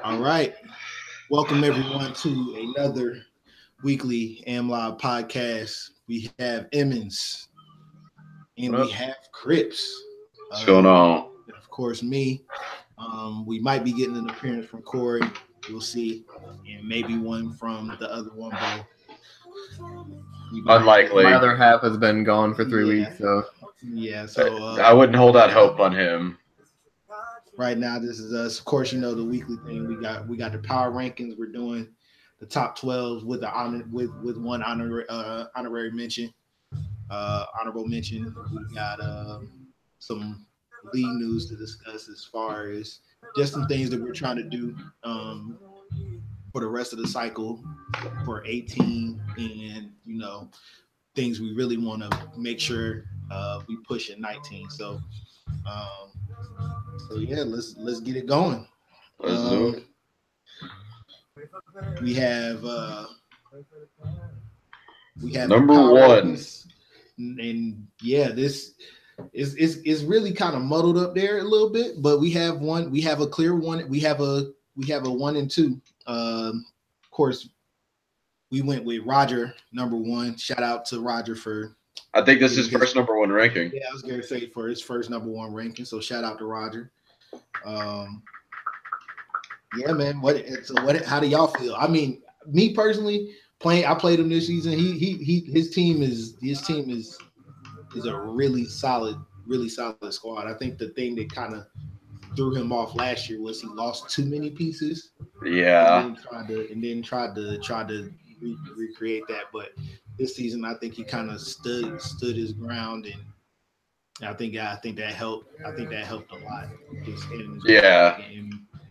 All right. Welcome everyone to another weekly AMLoB Podcast. We have Emmons and we have Crips. What's going on? Of course, me. We might be getting an appearance from Corey. We'll see. And maybe one from the other one, Bo. Unlikely. My other half has been gone for 3 weeks, so I wouldn't hold out hope on him. Right now, this is us. Of course, you know the weekly thing. We got the power rankings. We're doing the top 12 with one honorary mention, honorable mention. We got some league news to discuss as far as just some things that we're trying to do for the rest of the cycle for 18, and things we really want to make sure we push in 19. So yeah, let's get it going. Let's do it. We have number one, and yeah, this is really kind of muddled up there a little bit, but we have one. We have a clear one. We have a 1 and 2. Of course, we went with Roger number 1. Shout out to Roger for. I think this is his first number 1 ranking. Yeah, I was gonna say for his first number 1 ranking. So shout out to Roger. Yeah, man. How do y'all feel? I mean, me personally, I played him this season. His team is a really solid squad. I think the thing that kind of threw him off last year was he lost too many pieces. Yeah. And then tried to recreate that, but this season I think he kind of stood his ground, and I think that helped. I think that helped a lot. Just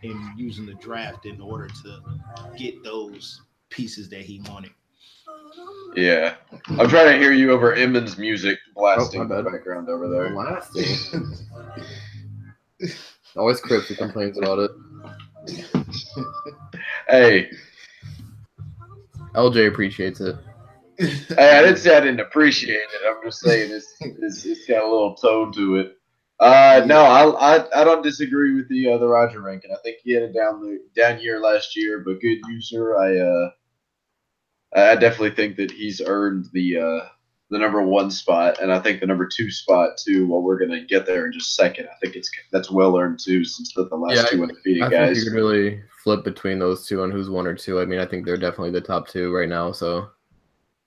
and using the draft in order to get those pieces that he wanted. Yeah, I'm trying to hear you over Emmons' music blasting in the background over there. Blasting. Always Crips who complains about it. Hey, LJ appreciates it. Hey, I didn't say I didn't appreciate it. I'm just saying it's got a little tone to it. No, I don't disagree with the Roger ranking. I think he had a down year last year, but good user. I definitely think that he's earned the number 1 spot, and I think the number 2 spot too. Well, we're gonna get there in just a second. I think that's well earned too, since the last 2 undefeated guys. I think you could really flip between those two on who's 1 or 2. I mean, I think they're definitely the top 2 right now. So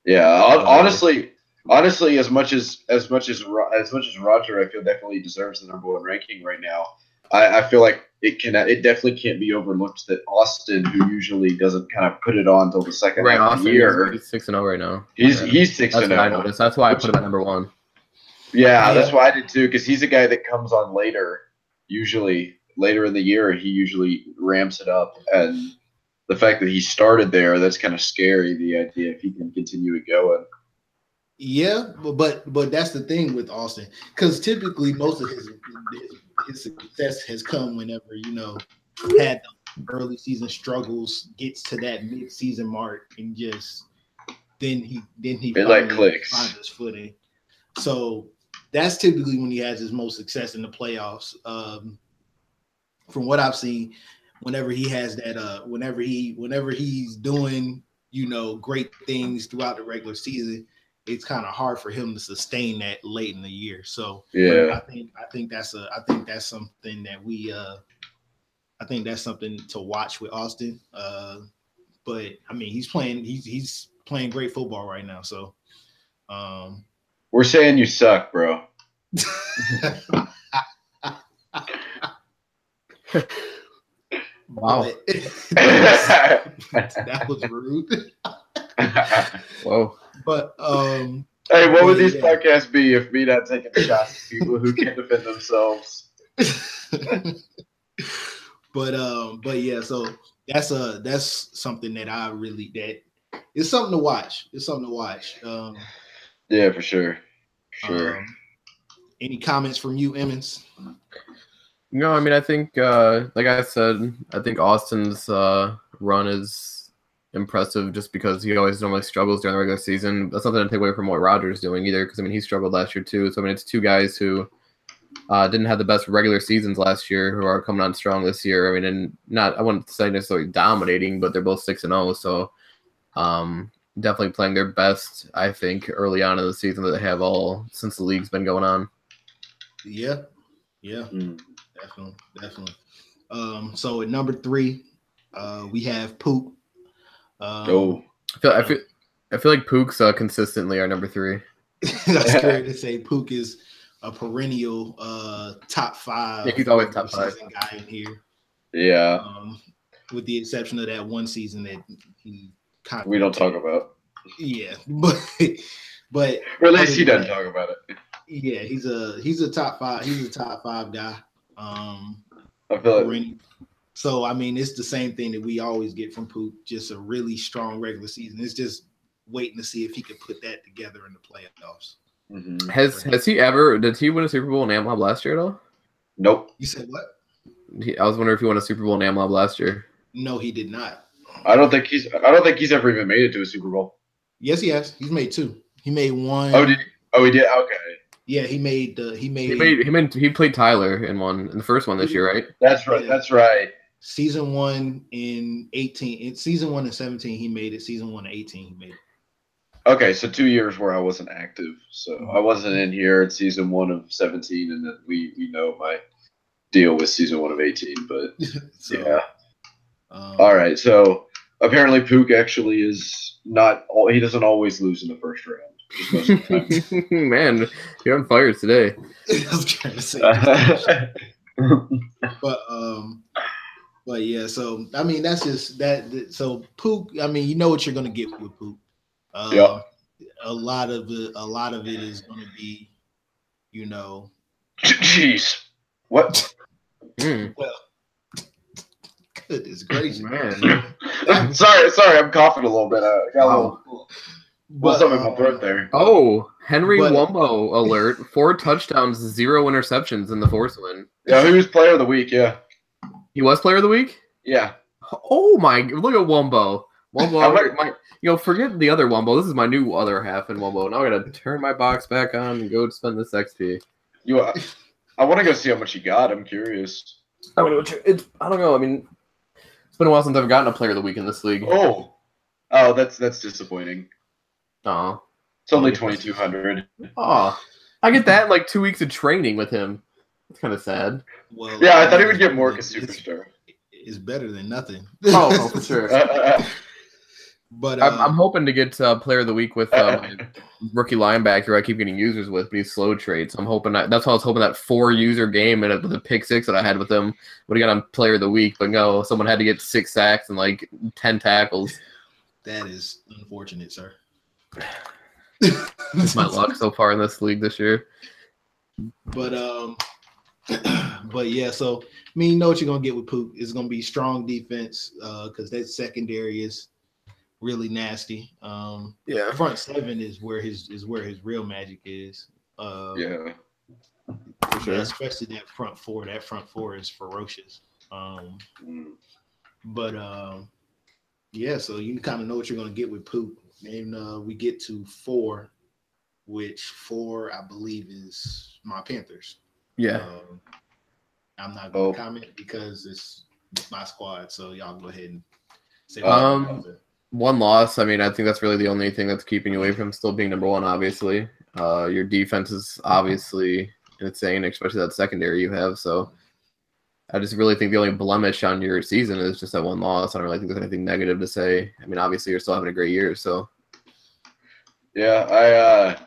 yeah, honestly, as much as Roger, I feel definitely deserves the number 1 ranking right now. I feel like it definitely can't be overlooked that Austin, who usually doesn't kind of put it on until the second half of the year, he's 6-0 right now. He's 6-0. That's what I noticed. That's why I put him at number 1. Yeah, that's why I did too, because he's a guy that comes on later, usually later in the year. He usually ramps it up, and the fact that he started there, that's kind of scary. The idea if he can continue it going. Yeah, but that's the thing with Austin, because typically most of his success has come whenever had the early season struggles, gets to that mid-season mark, and just then he clicks, finds his footing. So that's typically when he has his most success in the playoffs. From what I've seen, whenever he has that, whenever he's doing great things throughout the regular season, it's kind of hard for him to sustain that late in the year. So yeah, I think that's something that I think that's something to watch with Austin. But I mean, he's playing great football right now. So we're saying you suck, bro. Wow. That was rude. Whoa. But hey, what would these podcasts be if me not taking shots at people who can't defend themselves? But yeah, so that's something that it's something to watch. It's something to watch. Yeah, for sure. Sure. Any comments from you, Emmons? No, I mean, I think, like I said, I think Austin's run is impressive just because he always normally struggles during the regular season. That's nothing to take away from what Roger's doing either, because, I mean, he struggled last year too. So, I mean, it's 2 guys who didn't have the best regular seasons last year, who are coming on strong this year. I mean, and not I wouldn't say necessarily dominating, but they're both 6-0, so definitely playing their best, I think, early on in the season that they have all since the league's been going on. Yeah, definitely. So at number 3, we have Pook. I feel like Pook's consistently our number 3. That's scary to say. Pook is a perennial top 5. Yeah, he's always top 5 guy in here. Yeah. With the exception of that one season that he kind of we don't talk about. Yeah, but or at least he doesn't talk about it. Yeah, he's a top 5. He's a top 5 guy. I feel like. So I mean, it's the same thing that we always get from Pook. Just a really strong regular season. It's just waiting to see if he could put that together in the playoffs. Mm-hmm. Has he ever? Did he win a Super Bowl in AMLoB last year at all? Nope. You said what? I was wondering if he won a Super Bowl in AMLoB last year. No, he did not. I don't think he's ever even made it to a Super Bowl. Yes, he has. He's made 2. He made 1. Oh, did he? Oh, he did. Okay. Yeah, he played Tyler in the first one this year, right? That's right. Yeah. That's right. Season 1 in 18. Season 1 in 17, he made it. Season 1 in 18, he made it. Okay, so 2 years where I wasn't active, so I wasn't in here at season 1 of 17, and then we know my deal with season 1 of 18. But so, yeah. All right, so apparently Pook actually is not. He doesn't always lose in the first round. Most of the time. Man, you're on fire today. I was trying to say, but yeah. So I mean, that's just that. So Pook. I mean, you know what you're gonna get with Pook. Yeah. A lot of it is going to be, you know. Jeez. What? Well, goodness gracious, man. sorry, I'm coughing a little bit. I got a little something in my throat there. Oh, Henry Wombo alert! 4 touchdowns, 0 interceptions in the Force win. Yeah, he was player of the week. Yeah. He was player of the week. Yeah. Oh my! Look at Wombo. Forget the other Wombo. This is my new other half in Wombo. Now I gotta turn my box back on and go spend this XP. I want to go see how much you got. I'm curious. I don't know. I mean, it's been a while since I've gotten a player of the week in this league. Oh, that's disappointing. Oh, it's only 2,200. Oh, I get that in like 2 weeks of training with him. It's kind of sad. Well, yeah, I thought he would get more as superstar. It's better than nothing. Oh, for sure. But I'm hoping to get player of the week with my rookie linebacker I keep getting users with, but he's slow trade. So I'm hoping that's why I was hoping that 4-user game and with the pick 6 that I had with him would have got on player of the week. But no, someone had to get 6 sacks and like 10 tackles. That is unfortunate, sir. It's my luck so far in this league this year. But yeah, so I mean, you know what you're gonna get with Pook. It's gonna be strong defense because that secondary is really nasty. Yeah, front 7 is where his real magic is. Yeah, for sure. Especially that front 4. That front 4 is ferocious. But yeah, so you kind of know what you're gonna get with Pook. And we get to 4, which 4 I believe is my Panthers. Yeah. I'm not gonna comment because it's my squad. So y'all go ahead and say one loss. I mean, I think that's really the only thing that's keeping you away from still being number 1, obviously. Your defense is obviously insane, especially that secondary you have. So I just really think the only blemish on your season is just that 1 loss. I don't really think there's anything negative to say. I mean, obviously you're still having a great year, so. Yeah,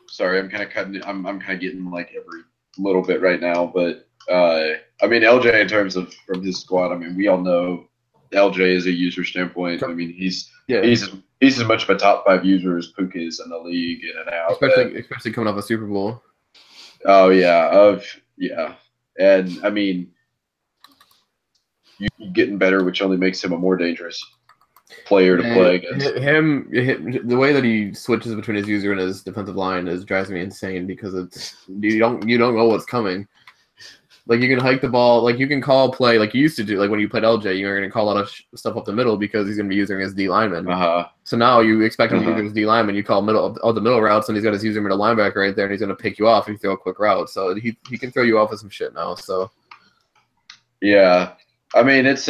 sorry, I'm kind of cutting. I'm kind of getting like every little bit right now, but I mean, LJ in terms of from his squad. I mean, we all know LJ is a user standpoint. I mean, he's as much of a top 5 user as Pook is in the league, in and out. Especially coming off a Super Bowl. Oh yeah, yeah, and I mean, you getting better, which only makes him a more dangerous player to play against. The way that he switches between his user and his defensive line drives me insane because you don't know what's coming. Like you can hike the ball, like you can call play like you used to do. Like when you played LJ, you're going to call a lot of stuff up the middle because he's going to be using his D lineman. So now you expect him to use his D lineman. You call all the middle routes, and he's got his user middle linebacker right there, and he's going to pick you off if you throw a quick route. So he can throw you off with some shit now. So yeah, I mean it's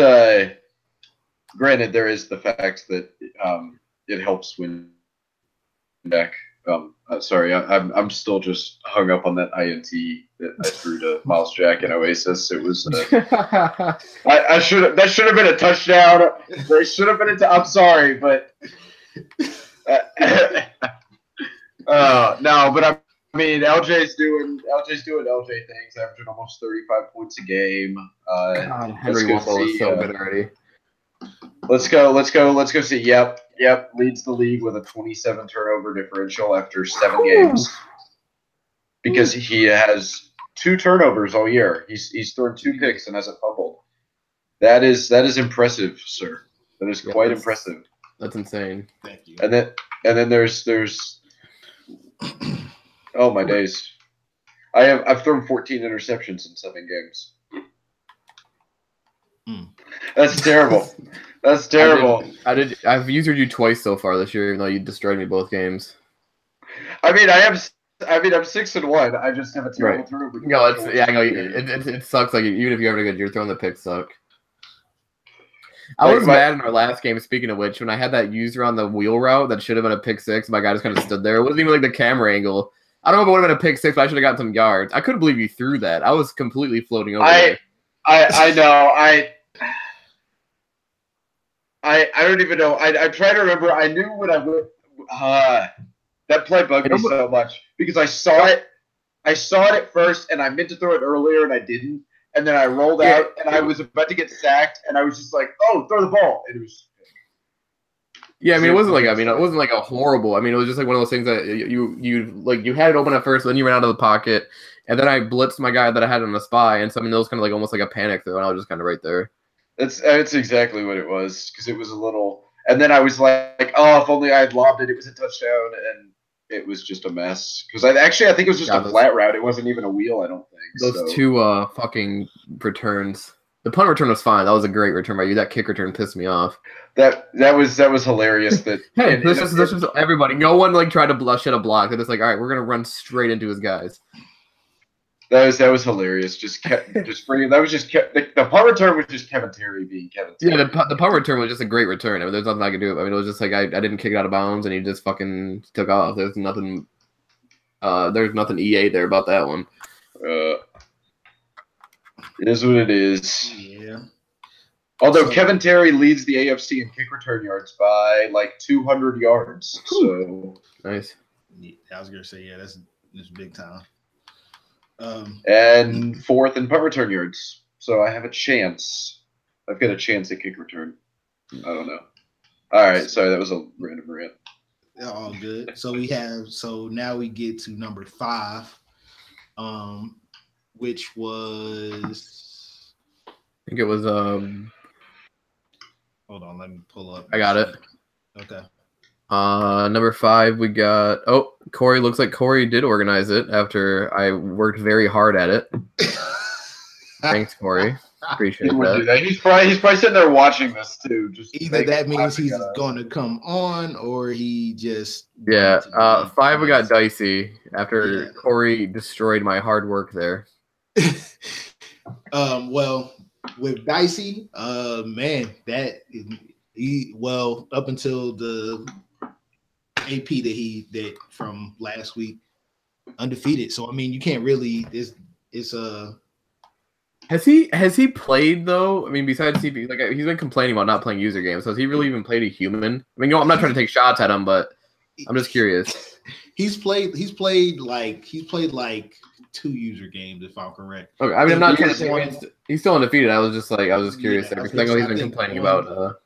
granted there is the fact that it helps win back. Sorry, I'm still just hung up on that INT that I threw to Miles Jack in Oasis. It was that should have been a touchdown. There should have been I'm sorry, but no, but I mean LJ's doing LJ things, averaging almost 35 points a game. God, Henry Wumble is so good already. Let's go see. Yep. Leads the league with a 27 turnover differential after 7 games. Because he has 2 turnovers all year. He's thrown 2 picks and hasn't fumbled. That is impressive, sir. That is quite impressive. That's insane. Thank you. And then there's oh my days. I've thrown 14 interceptions in 7 games. That's terrible. That's terrible. I've usered you twice so far this year, even though you destroyed me both games. I mean, I'm 6-1. I just have a terrible turnover. No, it sucks. Like even if you're having a good year, throwing the picks suck. I was mad in our last game. Speaking of which, when I had that user on the wheel route that should have been a pick 6, my guy just kind of stood there. It wasn't even like the camera angle. I don't know if it would have been a pick 6, but I should have gotten some yards. I couldn't believe you threw that. I was completely floating over. I know. I don't even know. I'm trying to remember. I knew when I went. That play bugged me so much because I saw it. I saw it at first, and I meant to throw it earlier, and I didn't. And then I rolled out, and I was about to get sacked, and I was just like, "Oh, throw the ball!" And it was. Yeah, I mean, it wasn't like a horrible. I mean, it was just like one of those things that you had it open at first, then you ran out of the pocket, and then I blitzed my guy that I had on the spy, and so I mean, it was kind of like almost like a panic throw, and I was just kind of right there. That's exactly what it was because it was a little, and then I was like, oh, if only I had lobbed it, it was a touchdown, and it was just a mess. Because I think it was just a flat route. It wasn't even a wheel. I don't think those 2 fucking returns. The punt return was fine. That was a great return by you. That kick return pissed me off. That was hilarious. That hey, this is everybody. No one tried to shit a block. They're just like, all right, we're gonna run straight into his guys. That was hilarious. The punt return was just Kevin Terry being Kevin Terry. Yeah, the punt return was just a great return. I mean, there's nothing I could do. I mean, it was just like I didn't kick it out of bounds, and he just fucking took off. There's nothing. There's nothing EA there about that one. It is what it is. Yeah. Although Kevin Terry leads the AFC in kick return yards by like 200 yards. So nice. Yeah, I was gonna say that's big time. And 4th in punt return yards. So I have a chance. I've got a chance at kick return. I don't know. All right. Sorry, that was a random rant. All good. So now we get to number 5, which was. I think it was. Hold on, let me pull up. I got it. Okay. Number 5, we got. Oh, Corey. Looks like Corey did organize it after I worked very hard at it. Thanks, Corey. Appreciate that. He's probably sitting there watching this too. Just either that means he's going to come on, or he just. Yeah. 5, we got Dicey after Corey destroyed my hard work there. Well, with Dicey, man, up until the AP that from last week, undefeated. So I mean, you can't really. It's Has he played though? I mean, besides CP, like he's been complaining about not playing user games. So has he really even played a human? I mean, I'm not trying to take shots at him, but I'm just curious. He's played like 2 user games, if I'm correct. Okay, I mean, I'm not trying to take. He's still undefeated. I was just curious there because I know he's been complaining about.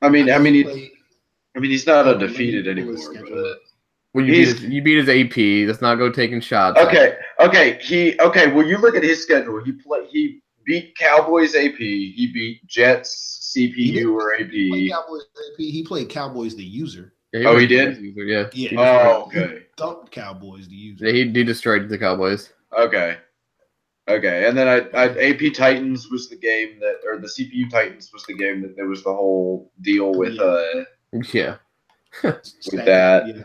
I mean, he's not undefeated anymore. Well, you beat his AP. Let's not go taking shots. Okay. Well, you look at his schedule. He beat Cowboys AP. He beat Jets CPU or AP. He played Cowboys the user. Yeah, he did. Yeah. Oh, okay. Dumped Cowboys the user. Yeah, he destroyed the Cowboys. Okay. Okay, and then AP Titans was the game or the CPU Titans was the game that there was the whole deal with Yeah. with that. Yeah.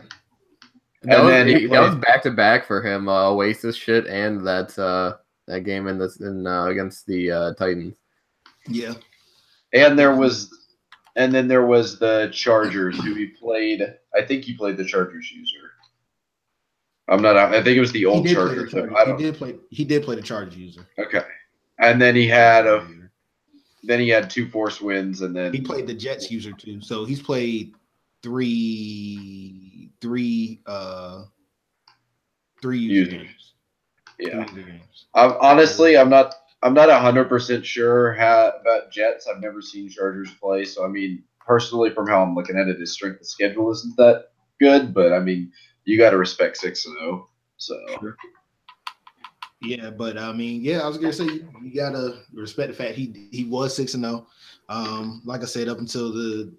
That And was then that was back to back for him. Oasis shit and that game against the Titans. Yeah. and there was then there was the Chargers who he played. I think he played the Chargers user. I'm not. I think it was the old Chargers. He did play the Chargers user. Okay, and then he had two force wins, and then he played the Jets user too. So he's played three user games. Yeah. 3 user games. Honestly, I'm not 100% sure about Jets. I've never seen Chargers play, so I mean, personally, from how I'm looking at it, his strength of schedule isn't that good. But I mean, you got to respect 6-0. So. Sure. Yeah, but I mean, yeah, I was gonna say you gotta respect the fact he was 6-0. Like I said, up until the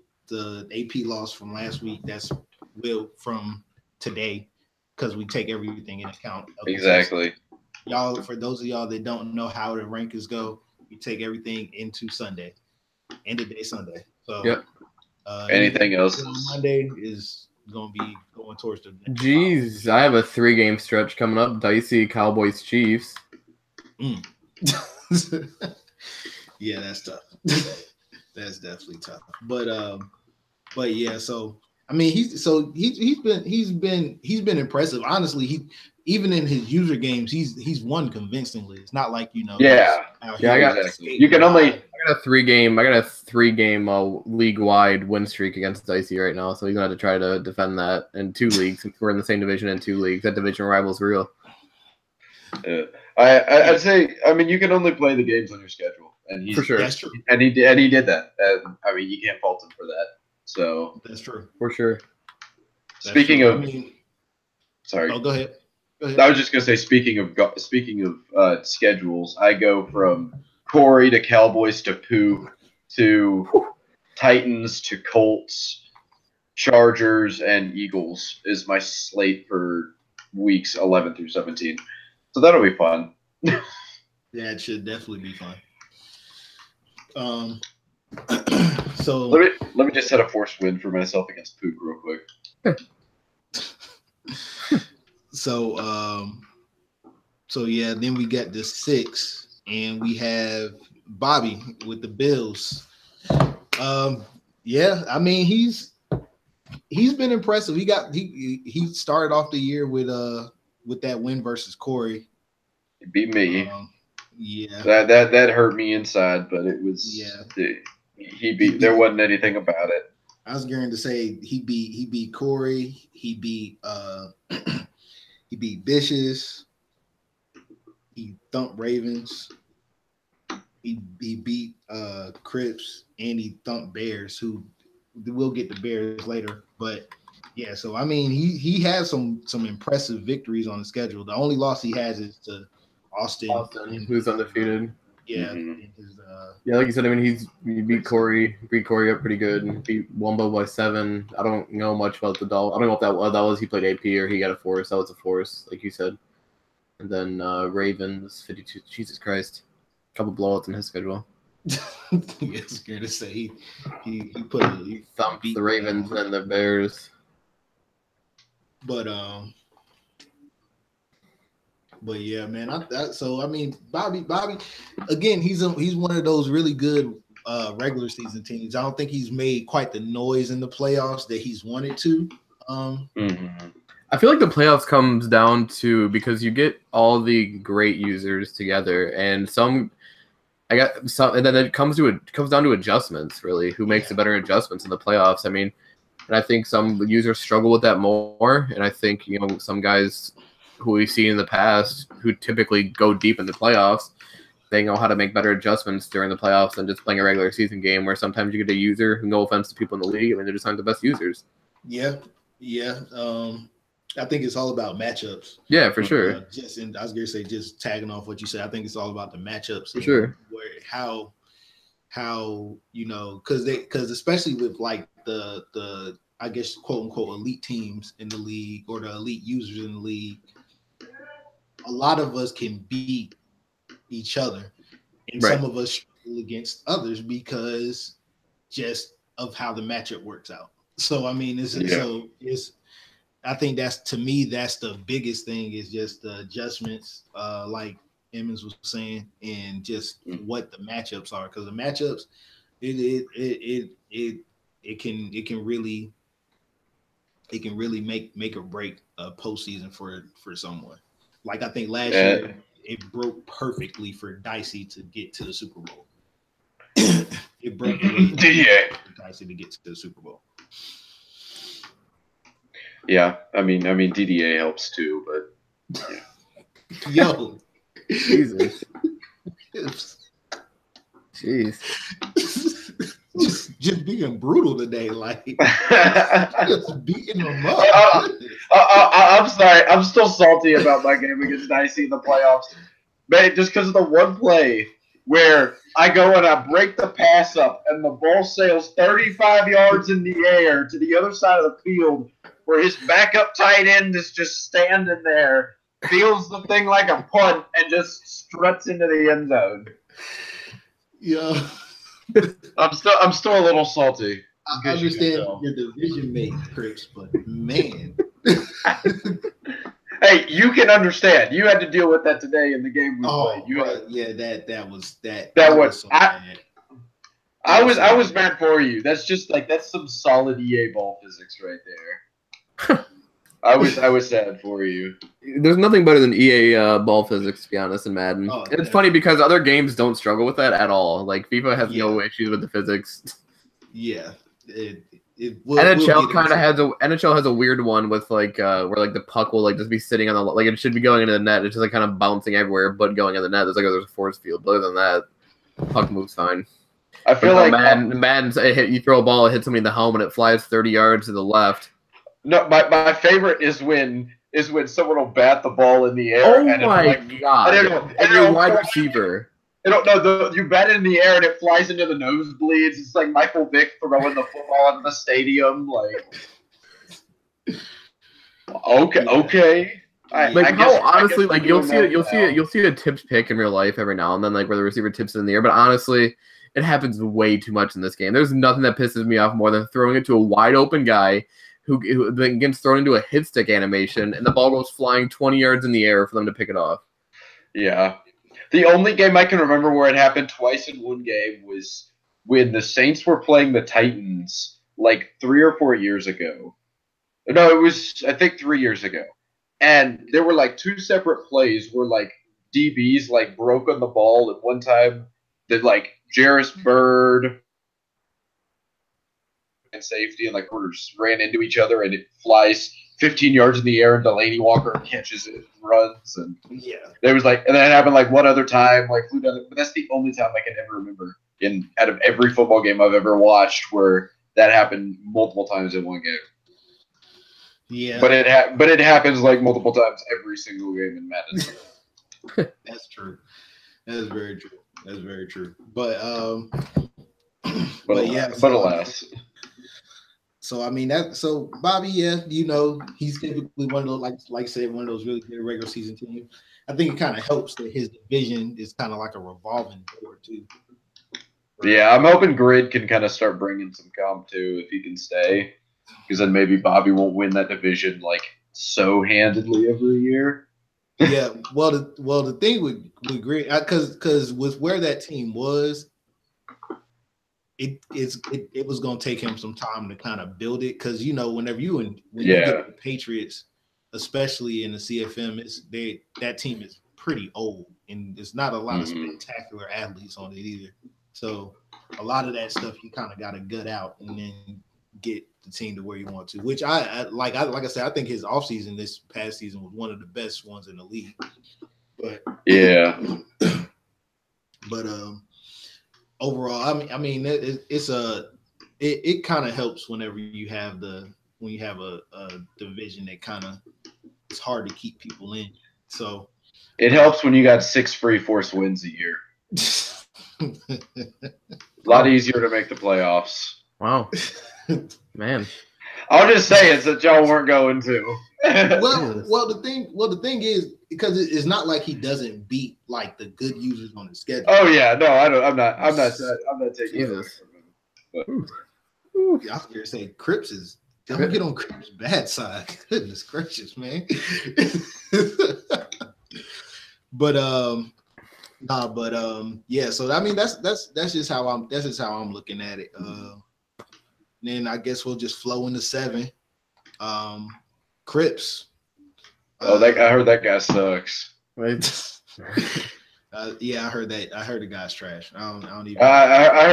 AP loss from last week, that's from today, because we take everything in account. Exactly. Y'all, for those of y'all that don't know how the rankings go, you take everything into Sunday, end of day Sunday. So yep. Anything else on Monday is gonna be going towards the. Jeez, I have a 3-game stretch coming up. Dicey, Cowboys, Chiefs. Yeah, that's tough. That's definitely tough. But yeah, so I mean, he's been impressive. Honestly, even in his user games, he's won convincingly. It's not like Yeah, I got a 3-game league wide win streak against Dicey right now, so he's gonna have to try to defend that in 2 leagues. We're in the same division in 2 leagues. That division rival's real. I'd say, I mean, you can only play the games on your schedule, and for sure. That's true. And he did that. And I mean, you can't fault him for that. So that's true for sure. Speaking of, sorry. Oh, go ahead. I was just gonna say, speaking of schedules, I go from Corey to Cowboys to Pooh to Titans to Colts, Chargers, and Eagles is my slate for weeks 11 through 17. So that'll be fun. Yeah, it should definitely be fun. So let me just set a forced win for myself against Pook real quick. So yeah, then we got the 6, and we have Bobby with the Bills. Yeah, I mean he's been impressive. He started off the year with that win versus Corey. He beat me. Yeah, that hurt me inside, but it was he beat. There wasn't anything about it. I was going to say he beat Corey. He beat he beat Vicious. He thumped Ravens. He beat Crips, and he thumped Bears, who we'll get to Bears later. But yeah, so I mean he has some impressive victories on the schedule. The only loss he has is to Austin, who's undefeated. Yeah. Yeah, like you said, I mean he beat Corey up pretty good. Beat Wumbo by 7. I don't know much about the doll. I don't know if that was he played AP or he got a force. That was a force, like you said. And then Ravens 52. Jesus Christ, a couple blowouts in his schedule. It's good to say he thumped the Ravens and the Bears. But yeah, man. So I mean, Bobby, again, he's one of those really good regular season teams. I don't think he's made quite the noise in the playoffs that he's wanted to. I feel like the playoffs comes down to because you get all the great users together, and and then it comes down to adjustments. Really, who makes the better adjustments in the playoffs? I mean, and I think some users struggle with that more, and I think some guys who we've seen in the past who typically go deep in the playoffs, they know how to make better adjustments during the playoffs than just playing a regular season game where sometimes you get a user, no offense to people in the league, I mean, they're just not the best users. Yeah. I think it's all about matchups. Yeah, for sure. I was going to say, just tagging off what you said, I think it's all about the matchups. For sure. Where how because especially with like the I guess quote unquote elite teams in the league or the elite users in the league, a lot of us can beat each other, and Right. some of us struggle against others because just of how the matchup works out. So I mean, I think that's, to me, that's the biggest thing, is just the adjustments, like Emmons was saying, and just what the matchups are, because the matchups, it can really make or break a postseason for someone. Like I think last year it broke perfectly for Dicey to get to the Super Bowl. It broke the way for Dicey to get to the Super Bowl. Yeah, I mean, DDA helps too, but Yo, Jesus. Jeez. just being brutal today, like just beating them up. I'm sorry, I'm still salty about my game against Dicey in the playoffs, man. Just because of the one play where I go and I break the pass up, and the ball sails 35 yards in the air to the other side of the field, where his backup tight end is just standing there, feels the thing like a punt, and just struts into the end zone. Yeah, I'm still a little salty. I understand your division mate, Chris, but man. Hey, you can understand. You had to deal with that today in the game we played. That was so bad. I was mad for you. That's just that's some solid EA ball physics right there. I was sad for you. There's nothing better than EA ball physics, to be honest, in Madden. It's funny because other games don't struggle with that at all. Like FIFA has no issues with the physics. Yeah, NHL has a weird one with where the puck will just be sitting on the it should be going into the net. It's just kind of bouncing everywhere, but going in the net. There's a force field. But other than that, puck moves fine. I feel like Madden's you throw a ball, it hits somebody in the helmet, it flies 30 yards to the left. No, my favorite is when someone will bat the ball in the air. Oh my god! And you're wide receiver. You bat it in the air and it flies into the nosebleeds. It's like Michael Vick throwing the football into the stadium. Okay. You'll see a tipped pick in real life every now and then, where the receiver tips it in the air. But honestly, it happens way too much in this game. There's nothing that pisses me off more than throwing it to a wide open guy who then gets thrown into a hit stick animation, and the ball goes flying 20 yards in the air for them to pick it off. Yeah. The only game I can remember where it happened twice in one game was when the Saints were playing the Titans 3 or 4 years ago. No, it was, I think, 3 years ago. And there were two separate plays where DBs broke on the ball at one time that Jarris Bird and safety and quarters ran into each other, and it flies 15 yards in the air, and Delaney Walker catches it and runs. And there was and then it happened one other time, flew down. But that's the only time I can ever remember out of every football game I've ever watched where that happened multiple times in one game. Yeah, but it happens multiple times every single game in Madden. That's true. That is very true. That's very true. But alas. So I mean so Bobby, he's typically one of those like I said, one of those really good regular season teams. I think it kind of helps that his division is kind of like a revolving door too. Yeah, I'm hoping Grid can kind of start bringing some comp too if he can stay, because then maybe Bobby won't win that division so handedly every year. Yeah, well the thing with Grid, because with where that team was, it was going to take him some time to kind of build it, because whenever you get the Patriots, especially in the CFM, that team is pretty old, and there's not a lot of spectacular athletes on it either. So a lot of that stuff you kind of got to gut out and then get the team to where you want to. Which like I said, I think his offseason this past season was one of the best ones in the league. But yeah, but overall, I mean, it kind of helps whenever you have a division that kind of, it's hard to keep people in. So it helps when you got 6 free force wins a year. A lot easier to make the playoffs. Wow, man. I'll just say it's that y'all weren't going to. Well, the thing is because it's not like he doesn't beat like the good users on the schedule. Oh yeah, no, I don't. I'm not taking Jesus. But, I was gonna say Crips is. Don't get on Crips' bad side. Goodness gracious, man. But yeah. So I mean, that's just how I'm looking at it. Then I guess we'll just flow into 7. Crips. I heard that guy sucks. Right. Yeah, I heard that. I heard the guy's trash. I don't even. I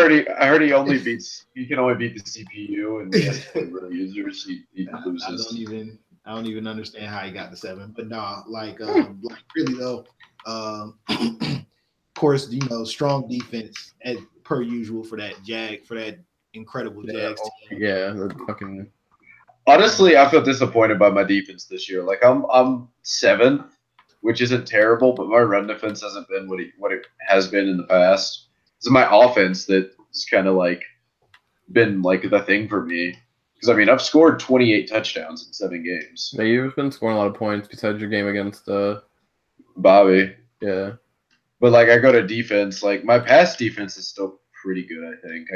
heard he only beats. He can only beat the CPU and the real users. He loses. I don't even understand how he got to 7. But nah, like really though. Of course, strong defense per usual for that incredible Jags team. Yeah, the fucking. Honestly, I feel disappointed by my defense this year. Like I'm 7th, which isn't terrible, but my run defense hasn't been what it has been in the past. It's my offense that's kind of like been like the thing for me. Because I mean, I've scored 28 touchdowns in 7 games. Yeah, you've been scoring a lot of points besides your game against Bobby. Yeah. But like I go to defense, like my pass defense is still pretty good, I think.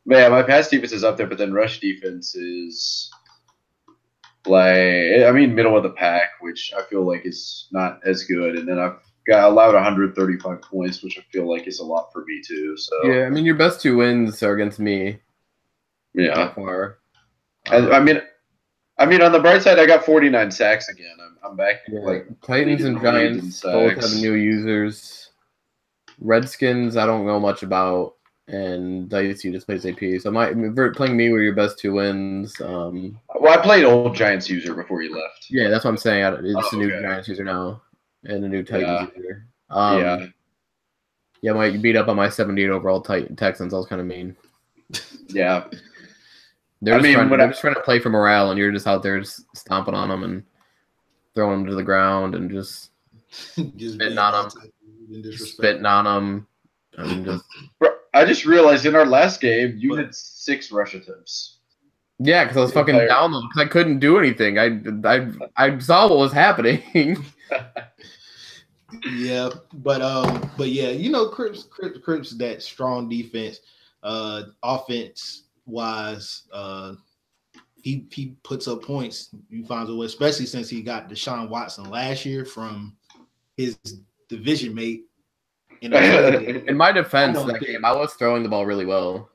My pass defense is up there, but then rush defense is middle of the pack, which I feel like is not as good. And then I've got allowed 135 points, which I feel like is a lot for me too. So yeah, I mean your best 2 wins are against me. Yeah. Far. And I mean on the bright side, I got 49 sacks again. I'm back. Yeah. Like Titans and Giants both have new users. Redskins, I don't know much about. And Dicey just plays AP. So playing me were your best 2 wins. Well, I played old Giants user before you left. Yeah, that's what I'm saying. It's a new Giants user now and a new Titans user. Yeah, you beat up on my 78 overall Texans. I was kind of mean. Yeah. They're just trying to play for morale, and you're just out there just stomping on them and throwing them to the ground and just spitting on them. I mean, just. I just realized in our last game, you had 6 rush attempts. Yeah, because I was fucking down them because I couldn't do anything. I saw what was happening. Yeah, but yeah, Crips that strong defense, offense wise, he puts up points. He finds a way, especially since he got Deshaun Watson last year from his division mate. In my defense, that game, I was throwing the ball really well.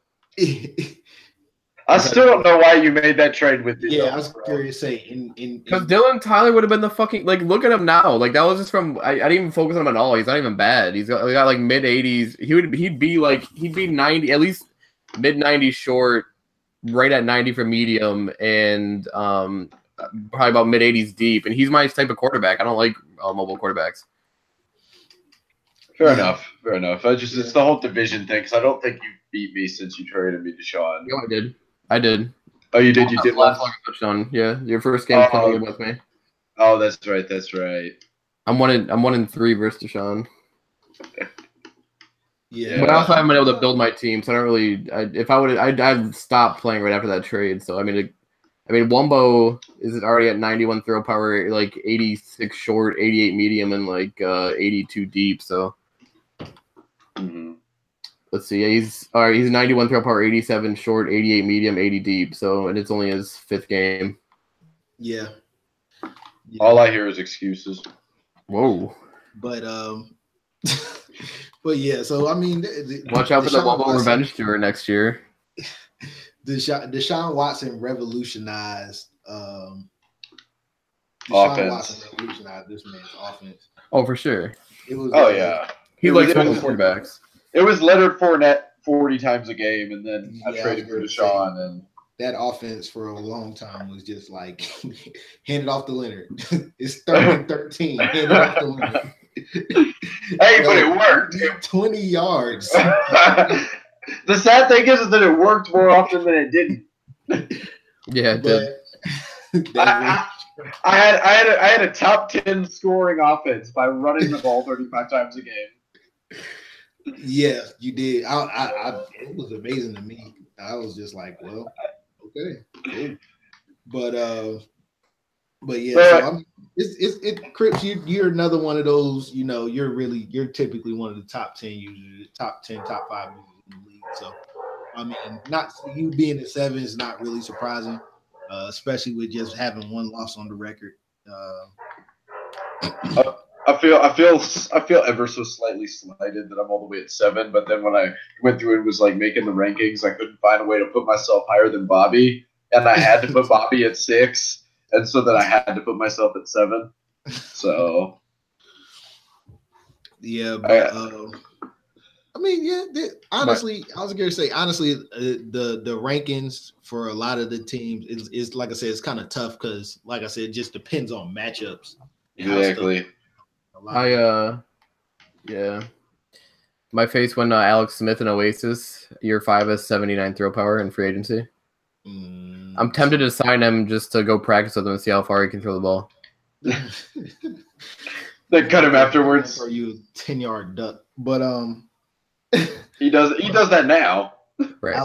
I still don't know why you made that trade with me. Yeah, I was curious to say because Dylan Tyler would have been the fucking look at him now. Like that was just from I didn't even focus on him at all. He's not even bad. He got like mid 80s. He'd be 90 at least mid 90s short, right at 90 for medium, and probably about mid 80s deep. And he's my type of quarterback. I don't like mobile quarterbacks. Fair enough. It's the whole division thing because I don't think you beat me since you traded me to Sean. No, I did. Oh, you did. You did. Last touchdown. Yeah, your first game playing with me. Oh, that's right. I'm 1-3 versus Deshaun. Yeah, but I also haven't been able to build my team, so I don't really. I'd stop playing right after that trade. So I mean, Wumbo is already at 91 throw power, like 86 short, 88 medium, and like 82 deep. So. Mm-hmm. Let's see. He's 91 throw power, 87 short, 88 medium, 80 deep. So, and it's only his 5th game. Yeah. All I hear is excuses. Whoa. But but yeah. So I mean, watch out for the Wumbo revenge tour next year. Deshaun Watson revolutionized. Offense. Revolutionized this man's offense. Oh, for sure. It was. Yeah. He likes mobile quarterbacks. It was Leonard Fournette 40 times a game, and then I traded for Deshaun. And that offense for a long time was just like handed off to Leonard. It's 13, handed off to Leonard. Hey, but it worked. 20 yards. The sad thing is that it worked more often than it didn't. Yeah, it did. I had a top 10 scoring offense by running the ball 35 times a game. Yeah, you did. It was amazing to me. I was just like, well, okay. Cool. But yeah, so I'm it Crips, you're another one of those, you're typically one of the top 10 users, top 10, top 5 users in the league. So I mean, not you being at 7 is not really surprising, especially with just having one loss on the record. I feel ever so slightly slighted that I'm all the way at 7. But then when I went through and was like making the rankings, I couldn't find a way to put myself higher than Bobby, and I had to put Bobby at 6, and so then I had to put myself at 7. So yeah, but I mean, yeah. Honestly, I was going to say, the rankings for a lot of the teams is like I said, it's kind of tough because, like I said, it just depends on matchups. exactly. Yeah. My face when Alex Smith and Oasis, year 5 has 79 throw power in free agency. I'm tempted to sign him just to go practice with him and see how far he can throw the ball. Then cut him afterwards. Or you 10-yard duck, but he does that now. Right.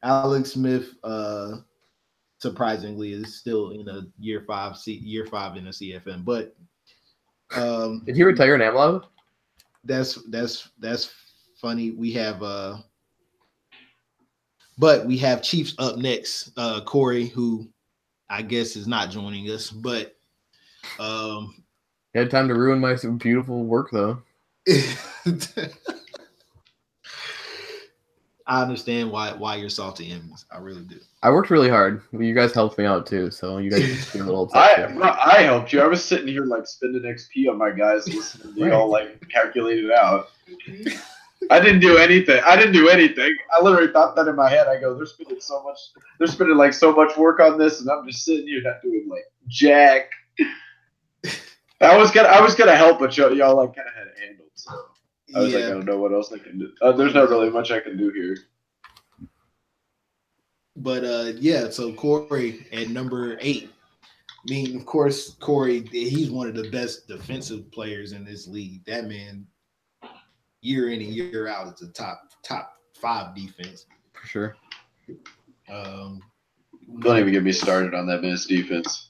Alex Smith, surprisingly, is still in a year 5 in the CFM. But did he retire in AMLoB? That's funny. We have but we have Chiefs up next. Corey, who I guess is not joining us, but he had time to ruin my beautiful work though. I understand why you're salty, Emmys. I really do. I worked really hard. You guys helped me out too, so you guys get a little. I helped you. I was sitting here like spending XP on my guys, listening to y'all like calculate it out. I didn't do anything. I literally thought that in my head. I go, they're spending so much. They're spending like so much work on this, and I'm just sitting here not doing like jack. I was gonna help, but y'all like kind of had it handled. So I was like, I don't know what else I can do. There's not really much I can do here. But yeah, so Corey at number 8. I mean, of course, Corey, he's one of the best defensive players in this league. That man, year in and year out, is a top 5 defense for sure. Don't even get me started on that man's defense.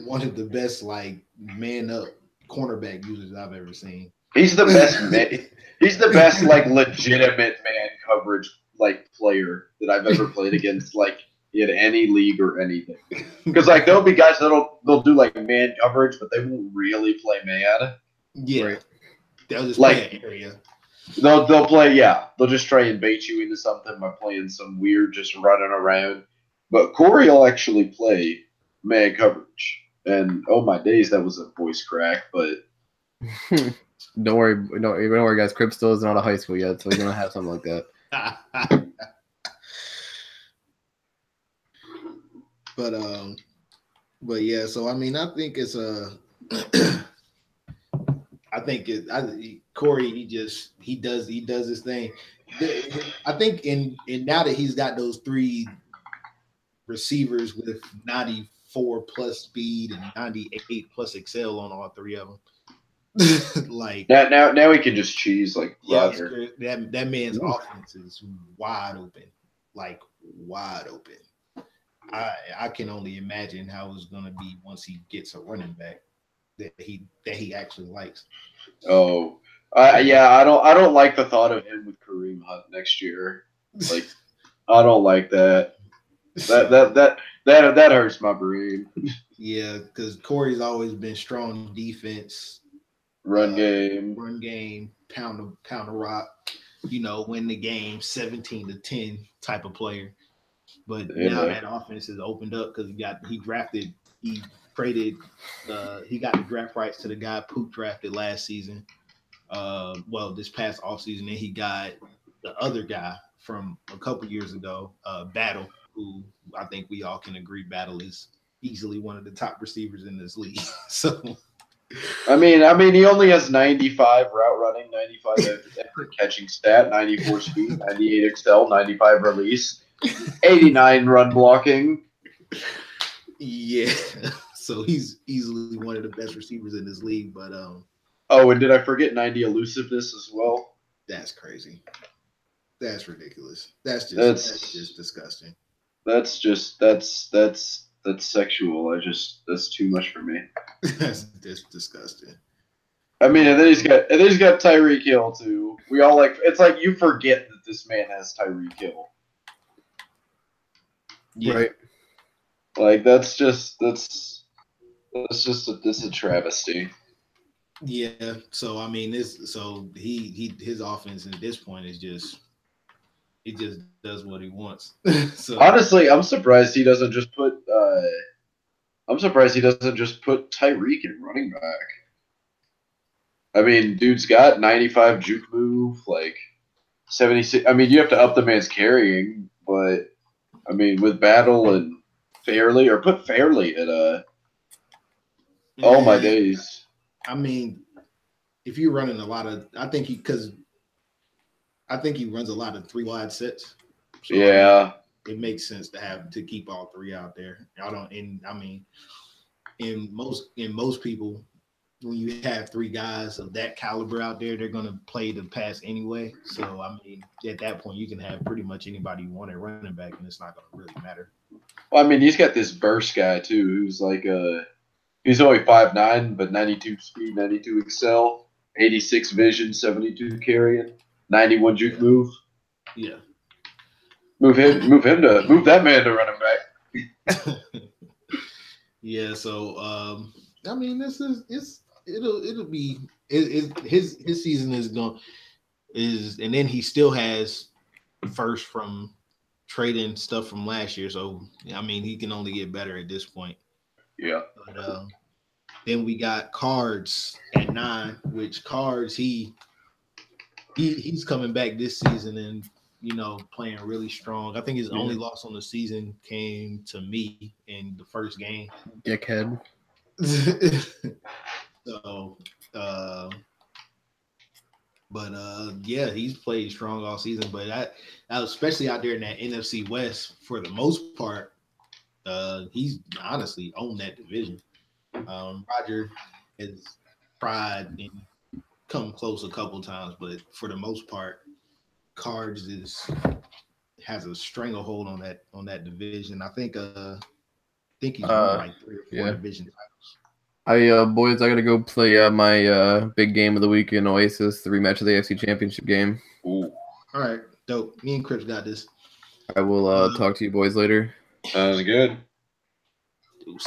One of the best like man up cornerback users I've ever seen. He's the best man. He's the best like legitimate man coverage like player that I've ever played against like in any league or anything. Because like there'll be guys they'll do like man coverage, but they won't really play man. Yeah, right. They'll just like play an area. They'll play, yeah. They'll just try and bait you into something by playing some weird just running around. But Corey will actually play man coverage. And oh my days, that was a voice crack, but don't worry, guys. Crip still isn't out of high school yet, so he's gonna have something like that. But yeah, so I mean, I think it's Corey. He does his thing. I think in now that he's got those 3 receivers with 94 plus speed and 98 plus excel on all 3 of them. Like now he can just cheese like Roger. That man's offense is wide open. I can only imagine how it's gonna be once he gets a running back that he actually likes. Oh, yeah. I don't like the thought of him with Kareem Hunt next year. Like, I don't like that. That hurts my brain. Yeah, because Corey's always been strong defense, run game, pound the rock. Win the game 17-10 type of player. But now that offense is opened up because he got the draft rights to the guy Poop drafted last season. This past offseason, and he got the other guy from a couple years ago, Battle, who I think we all can agree Battle is easily one of the top receivers in this league. So, I mean, he only has 95 route running, 95 catching stat, 94 speed, 98 excel, 95 release, 89 run blocking. Yeah, so he's easily one of the best receivers in this league. But oh, and did I forget 90 elusiveness as well? That's crazy. That's ridiculous. That's just disgusting. That's sexual. That's too much for me. That's disgusting. I mean, and then he's got Tyreek Hill too. We all it's like you forget that this man has Tyreek Hill. Yeah. Right. Like that's just a travesty. Yeah. So I mean, his offense at this point is just he just does what he wants. So Honestly, I'm surprised he doesn't just put Tyreek in running back. I mean, dude's got 95 juke move, like 76. I mean, you have to up the man's carrying, but I mean, with Battle and Fairley, or put Fairley at all my days. I mean, if you're running a lot of, I think he runs a lot of 3 wide sets. So, Yeah. I mean, it makes sense to keep all 3 out there. In most people, when you have 3 guys of that caliber out there, they're going to play the pass anyway. So, I mean, at that point, you can have pretty much anybody you want at running back, and it's not going to really matter. Well, I mean, he's got this burst guy, too, who's like he's only 5'9", but 92 speed, 92 excel, 86 vision, 72 carrying, 91 juke move. Yeah. Move that man to running back. Yeah, so I mean, it'll be his season and then he still has first from trading stuff from last year. So I mean, he can only get better at this point. Yeah. But then we got Cards at 9, which Cards he's coming back this season and playing really strong. I think his only loss on the season came to me in the first game. Dickhead. So, yeah, he's played strong all season. But I especially out there in that NFC West, for the most part, he's honestly owned that division. Roger has tried and come close a couple times, but for the most part, Cards has a stranglehold on that division. I think he's won like 3 or 4 division titles. Boys, I gotta go play my big game of the week in Oasis, the rematch of the AFC Championship game. Ooh. All right, dope. Me and Crips got this. I will talk to you boys later. Sounds good.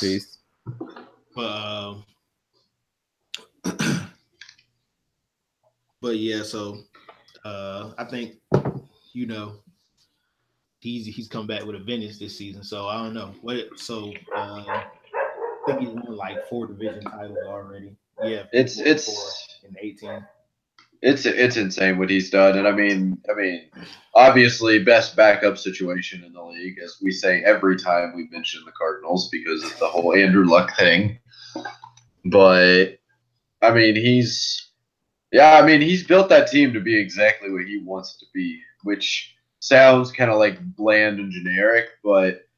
Peace. But yeah, so I think he's come back with a vengeance this season. So I don't know I think he's won like 4 division titles already. Yeah, it's 4 in 18. It's insane what he's done, and I mean, obviously best backup situation in the league, as we say every time we mention the Cardinals because of the whole Andrew Luck thing. But I mean, he's built that team to be exactly what he wants it to be, which sounds kind of like bland and generic, but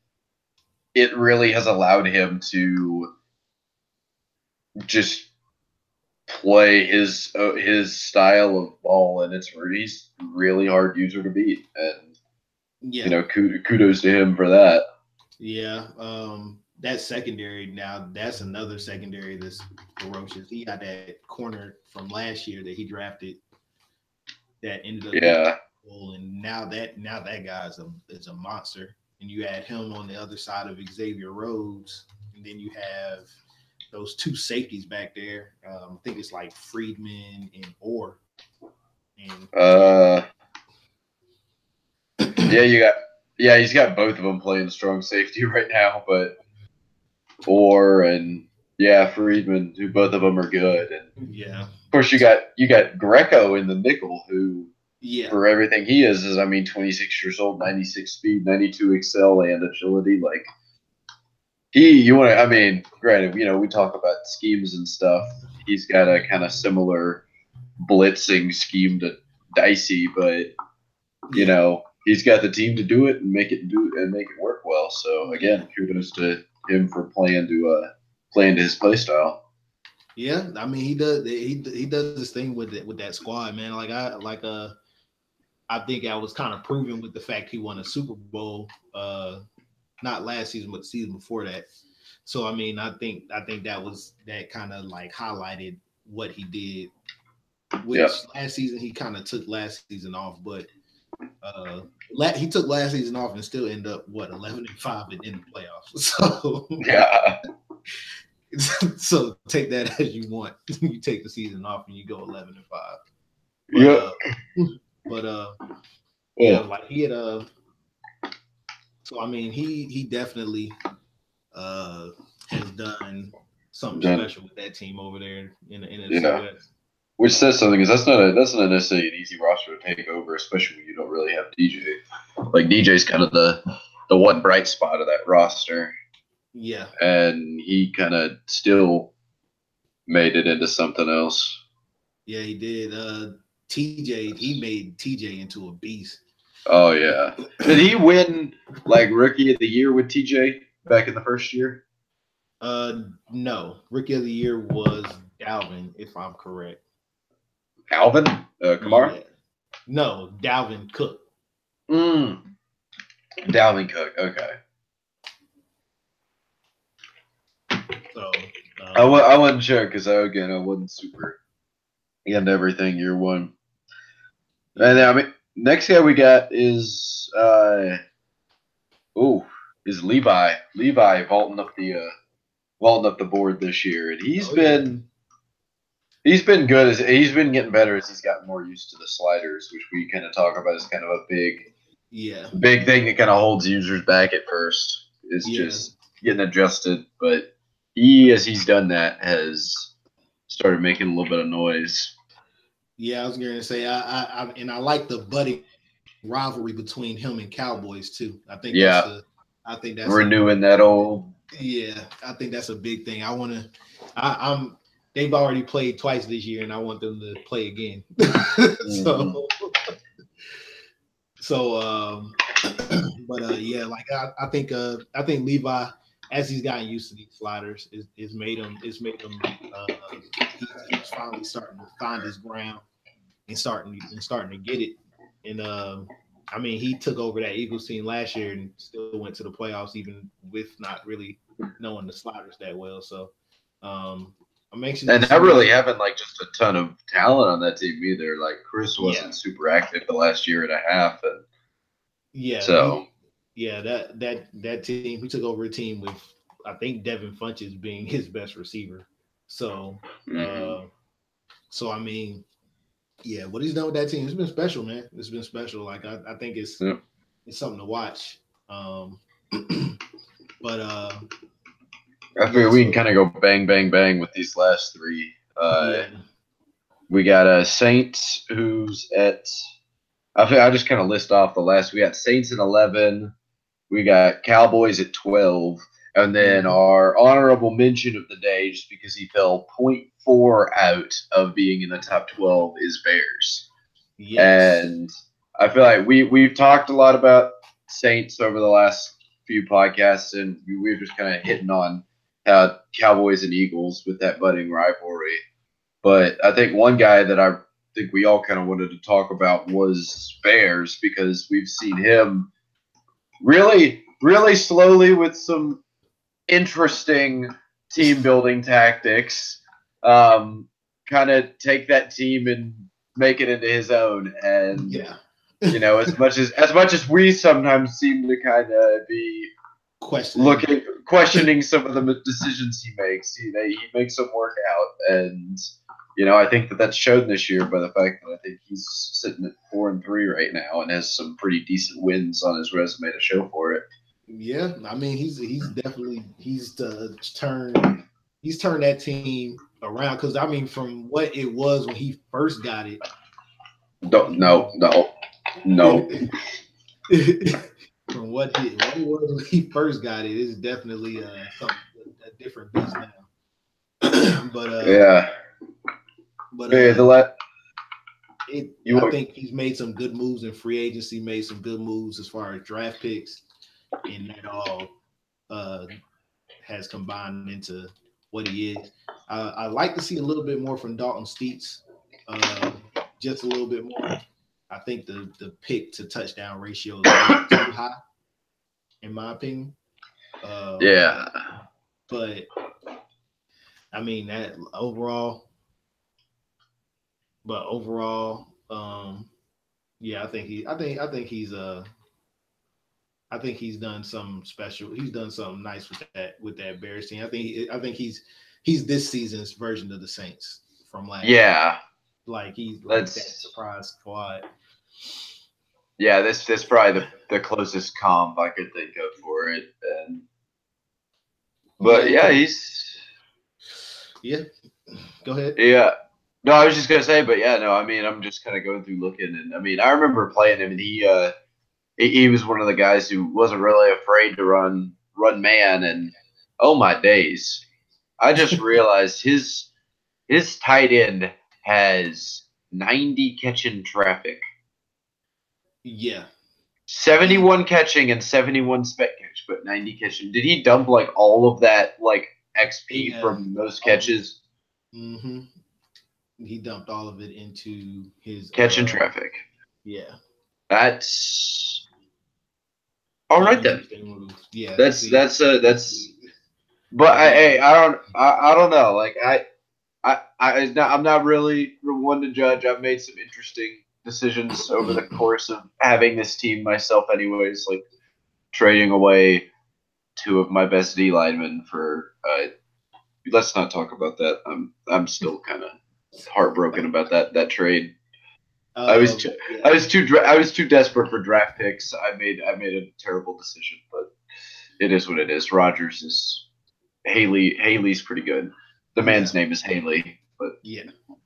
it really has allowed him to just play his style of ball, and he's really hard user to beat, and kudos to him for that. Yeah, that secondary now, that's another secondary that's ferocious. He got that corner from last year that he drafted that ended up and now that guy is a monster. And you add him on the other side of Xavier Rhodes, and then you have those 2 safeties back there. I think it's like Friedman and Orr. And he's got both of them playing strong safety right now, but Orr and Friedman, who both of them are good. And of course you got Greco in the nickel, who for everything he is 26 years old, 96 speed, 92 excel and agility. Like granted, we talk about schemes and stuff. He's got a kind of similar blitzing scheme to Dicey, but he's got the team to do it and make it work well. So again, kudos to him for playing to his play style. Yeah, I mean he does this thing with that squad, man. I think I was kind of proven with the fact he won a Super Bowl not last season, but the season before that. So I mean, I think that kind of like highlighted what he did. Which last season he kind of took last season off, but he took last season off and still end up 11-5 in the playoffs. So yeah. So take that as you want. You take the season off and you go 11-5. Like he had so I mean he definitely has done something special with that team over there in the NFC West. Which says something, because that's not necessarily an easy roster to take over, especially when you don't really have DJ. Like DJ's kind of the one bright spot of that roster. Yeah. And he kind of still made it into something else. Yeah, he did. He made TJ into a beast. Oh, yeah. Did he win, like, Rookie of the Year with TJ back in the first year? No. Rookie of the Year was Dalvin, if I'm correct. Alvin? Kamara? Yeah. No, Dalvin Cook. Dalvin Cook, okay. So I wasn't sure because I wasn't super into everything year one. And then, I mean, next guy we got is Levi. Levi vaulting up the board this year, and he's been good. He's been getting better as he's gotten more used to the sliders, which we kind of talk about as kind of a big thing that kind of holds users back at first. Is just getting adjusted, but as he's done that, has started making a little bit of noise. Yeah, I was going to say, I like the budding rivalry between him and Cowboys too. I think that's renewing that old. Yeah, I think that's a big thing. They've already played twice this year, and I want them to play again. I think Levi, as he's gotten used to these sliders, he's finally starting to find his ground and starting to get it. And I mean, he took over that Eagles team last year and still went to the playoffs, even with not really knowing the sliders that well. So I'm anxious. And not really having like just a ton of talent on that team either. Like Chris wasn't super active the last year and a half, and that team, he took over a team with, I think, Devin Funches being his best receiver. So, I mean, what he's done with that team, it's been special, man. It's been special. Like I think it's something to watch. I figure we can kind of go bang, bang, bang with these last three. We got Saints, who's at. I just kind of list off the last. We got Saints at 11. We got Cowboys at 12. And then our honorable mention of the day, just because he fell 0.4 out of being in the top 12, is Bears. Yes. And I feel like we've talked a lot about Saints over the last few podcasts, and we've just kind of hitting on Cowboys and Eagles with that budding rivalry. But I think one guy that I think we all kind of wanted to talk about was Bears, because we've seen him really, really slowly with some interesting team building tactics, kind of take that team and make it into his own. And as much as we sometimes seem to kind of be questioning some of the decisions he makes, he makes them work out. And I think that's shown this year by the fact that I think he's sitting at 4-3 right now and has some pretty decent wins on his resume to show for it. Yeah, I mean he's definitely turned that team around, because I mean from what it was when he first got it. No. From what it was when he first got it, it's definitely a different beast now. I think he's made some good moves in free agency, made some good moves as far as draft picks, and that all has combined into what he is. I like to see a little bit more from Dalton Steets, just a little bit more. I think the pick to touchdown ratio is too high, in my opinion. Yeah. But I mean that overall, yeah, I think he's done something special. He's done something nice with that Bears team. I think he's this season's version of the Saints from last year. Yeah. Like he's like that surprise squad. Yeah, this probably the closest comp I could think of for it. But yeah, he's yeah. Go ahead. Yeah. No, I was just gonna say, but yeah, no, I mean, I'm just kind of going through looking, and I mean, I remember playing him, and he was one of the guys who wasn't really afraid to run man, and oh my days, I just realized his tight end has 90 catching traffic, Yeah. 71 catching and 71 spec catch, but 90 catching. Did he dump like all of that like XP from those catches? Mm-hmm. He dumped all of it into his catching traffic. Yeah. That's all right then. Yeah. That's. But I don't know. Like I'm not really one to judge. I've made some interesting decisions over the course of having this team myself, anyways. Like trading away two of my best D linemen for. Let's not talk about that. I'm still kind of heartbroken about that trade. I was too desperate for draft picks. I made a terrible decision, but it is what it is. Rodgers is Haley's pretty good. The man's name is Haley, but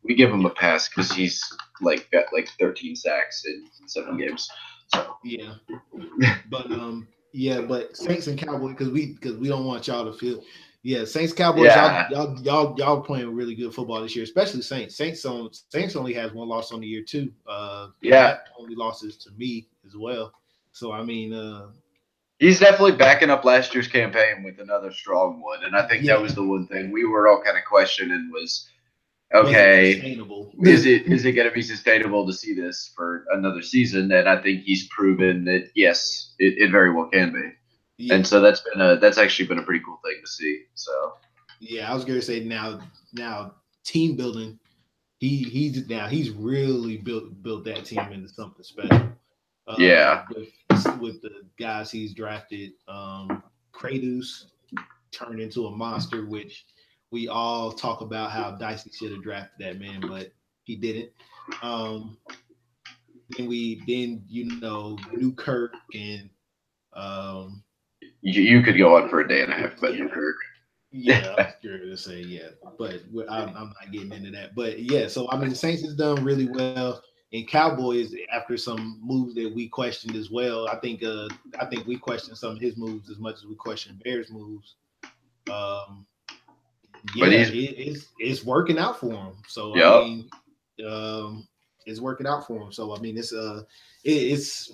we give him a pass because he's like got like 13 sacks in 7 games. So but Saints and Cowboys because we don't want y'all to feel. Yeah, Saints Cowboys, y'all playing really good football this year, especially Saints. Saints only has one loss on the year too. That only losses to me as well. So I mean, he's definitely backing up last year's campaign with another strong one, and I think that was the one thing we were all kind of questioning was, okay, is it going to be sustainable to see this for another season? And I think he's proven that yes, it very well can be. Yeah. And so that's actually been a pretty cool thing to see. So yeah, I was gonna say now team building, he's really built that team into something special. With the guys he's drafted, Kratos turned into a monster, which we all talk about how Dicey should have drafted that man, but he didn't. Then New Kirk and you could go on for a day and a half about New Kirk. Yeah, I was curious to say but I'm not getting into that. But yeah, so I mean, the Saints has done really well, and Cowboys after some moves that we questioned as well. I think we questioned some of his moves as much as we questioned Bears' moves. It's working out for him. So I mean, it's working out for him. So I mean, it's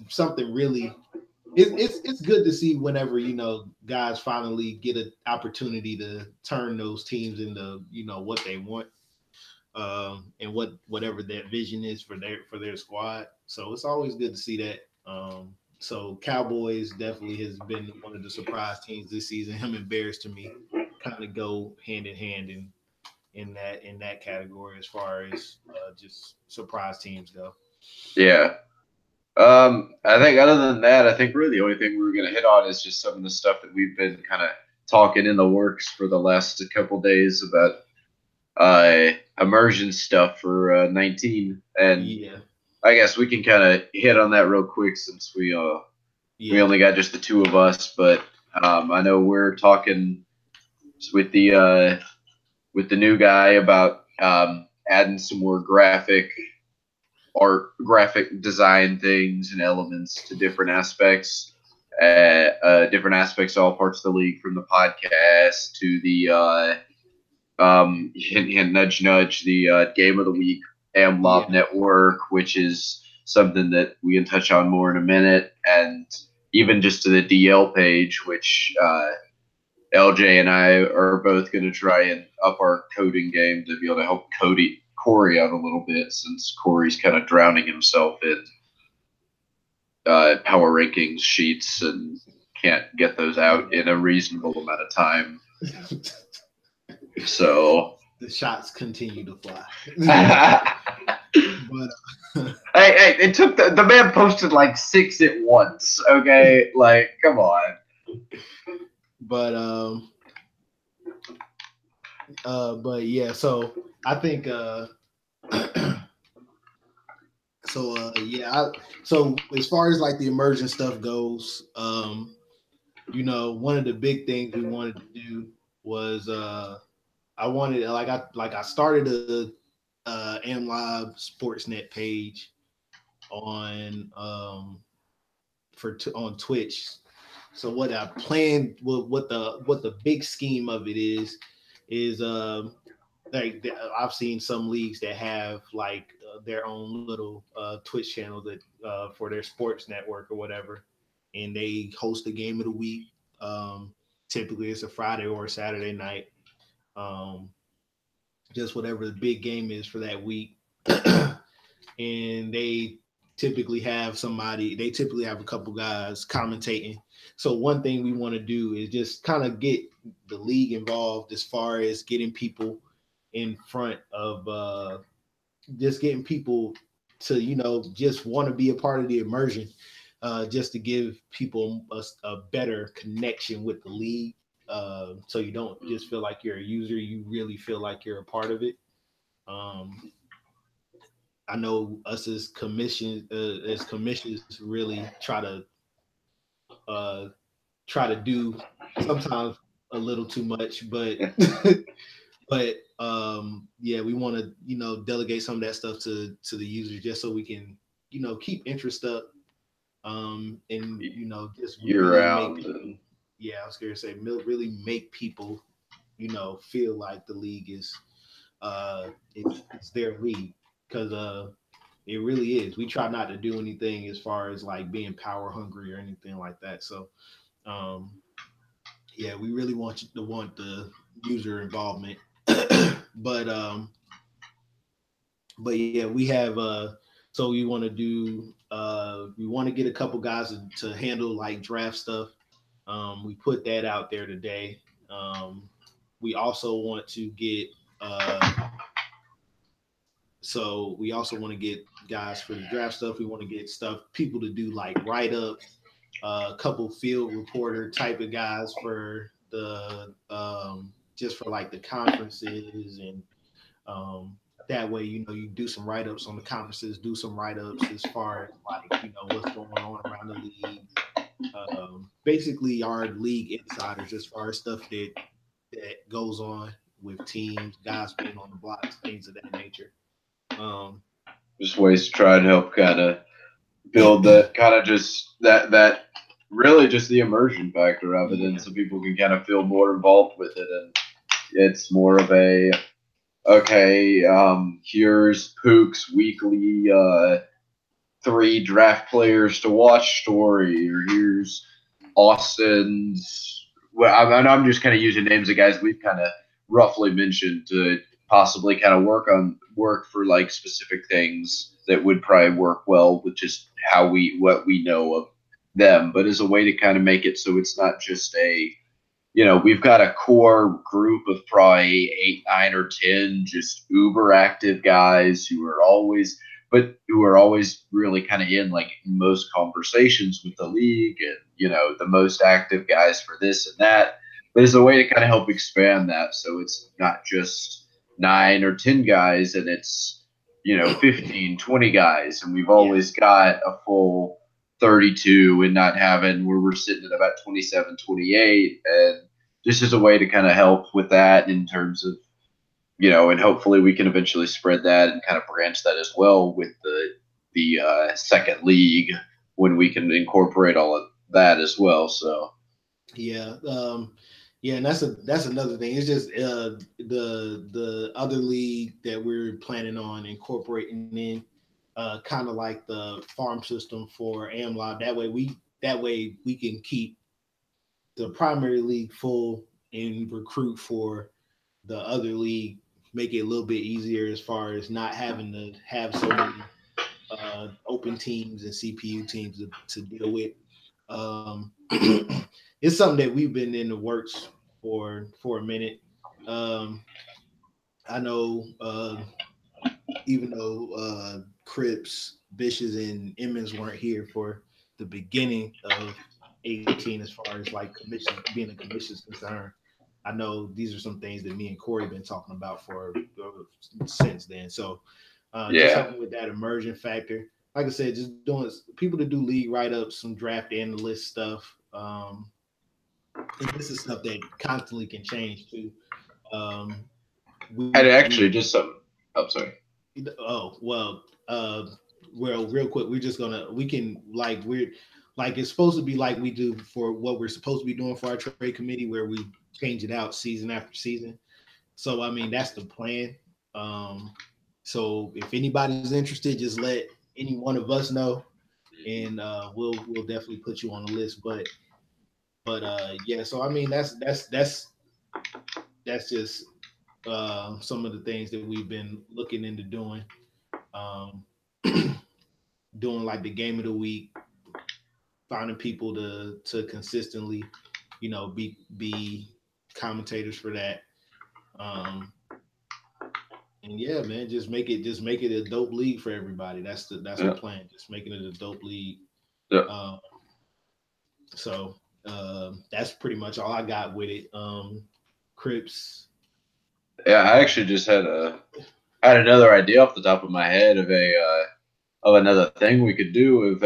something really. It's good to see whenever guys finally get an opportunity to turn those teams into what they want, and whatever that vision is for their squad. So it's always good to see that. So Cowboys definitely has been one of the surprise teams this season. Him and Bears to me kind of go hand in hand in that category as far as just surprise teams go. Yeah. I think other than that, I think really the only thing we were going to hit on is just some of the stuff that we've been kind of talking in the works for the last couple of days about immersion stuff for 19. And I guess we can kind of hit on that real quick since we only got just the two of us. But I know we're talking with the new guy about adding some more graphic design things and elements to different aspects all parts of the league, from the podcast to the hint, nudge, the game of the week AMLoB network, which is something that we can touch on more in a minute, and even just to the DL page, which LJ and I are both going to try and up our coding game to be able to help Corey out a little bit, since Corey's kind of drowning himself in power rankings sheets and can't get those out in a reasonable amount of time. So the shots continue to fly. But hey, it took the man posted like 6 at once. Okay, like come on. But yeah, so I think so as far as like the emerging stuff goes, one of the big things we wanted to do was I started a AMLoB Sportsnet page on on Twitch. So what I planned, what the big scheme of it is like I've seen some leagues that have like their own little Twitch channel that for their sports network or whatever, and they host a game of the week. Typically, it's a Friday or a Saturday night. Just whatever the big game is for that week, and they typically have a couple guys commentating. So one thing we want to do is just kind of get the league involved as far as getting people in front of just getting people to just want to be a part of the immersion, just to give people a better connection with the league, so you don't just feel like you're a user, you really feel like you're a part of it. I know us as commissions really try to do sometimes a little too much, but yeah, we want to delegate some of that stuff to the users just so we can keep interest up, and just Year really round. I was going to say really make people feel like the league is it's their league, because it really is. We try not to do anything as far as like being power hungry or anything like that. So yeah, we really want the user involvement. but yeah, we have so we want to do we want to get a couple guys to handle like draft stuff. We put that out there today. We also want to get guys for the draft stuff. We want to get people to do like write-ups, a couple field reporter type of guys for the just for like the conferences, and that way you do some write-ups on the conferences, do some write-ups as far as like what's going on around the league. Basically our league insiders as far as stuff that goes on with teams, guys being on the blocks, things of that nature. Just ways to try and help kind of build that kind of just that really just the immersion factor of it, and so people can kind of feel more involved with it, and it's more of a here's Pook's weekly 3 draft players to watch story, or here's Austin's. Well, I'm just kind of using names of guys we've kind of roughly mentioned to possibly kind of work for like specific things that would probably work well with just what we know of them, but as a way to kind of make it so it's not just we've got a core group of probably 8, 9, or 10 just uber active guys who are always really kind of in like most conversations with the league, and the most active guys for this and that. But as a way to kind of help expand that, so it's not just 9 or 10 guys, and it's 15, 20 guys, and we've always got a full 32, and not having where we're sitting at about 27, 28, and just as a way to kind of help with that in terms of and hopefully we can eventually spread that and kind of branch that as well with the second league when we can incorporate all of that as well. So yeah, and that's another thing. It's just the other league that we're planning on incorporating in, kind of like the farm system for AMLoB. That way we can keep the primary league full and recruit for the other league, make it a little bit easier as far as not having to have so many open teams and CPU teams to deal with. It's something that we've been in the works for a minute. I know even though Cripps, Bishes, and Emmons weren't here for the beginning of 18 as far as like commissions being a commission is concerned. I know these are some things that me and Corey been talking about for since then. So just helping with that immersion factor. Like I said, just doing people to do league write ups, some draft analyst stuff. And this is stuff that constantly can change too. And actually, just some. Oh, sorry. Oh well, real quick, it's supposed to be like we do for what we're supposed to be doing for our trade committee, where we change it out season after season. So I mean, that's the plan. So if anybody's interested, just let any one of us know, and we'll definitely put you on the list. But yeah, so I mean, that's just some of the things that we've been looking into doing. Doing like the game of the week, finding people to consistently, be commentators for that. And yeah, man, just make it a dope league for everybody. That's the plan. Just making it a dope league. Yeah. So that's pretty much all I got with it. Cripps. Yeah, I actually just had another idea off the top of my head of another thing we could do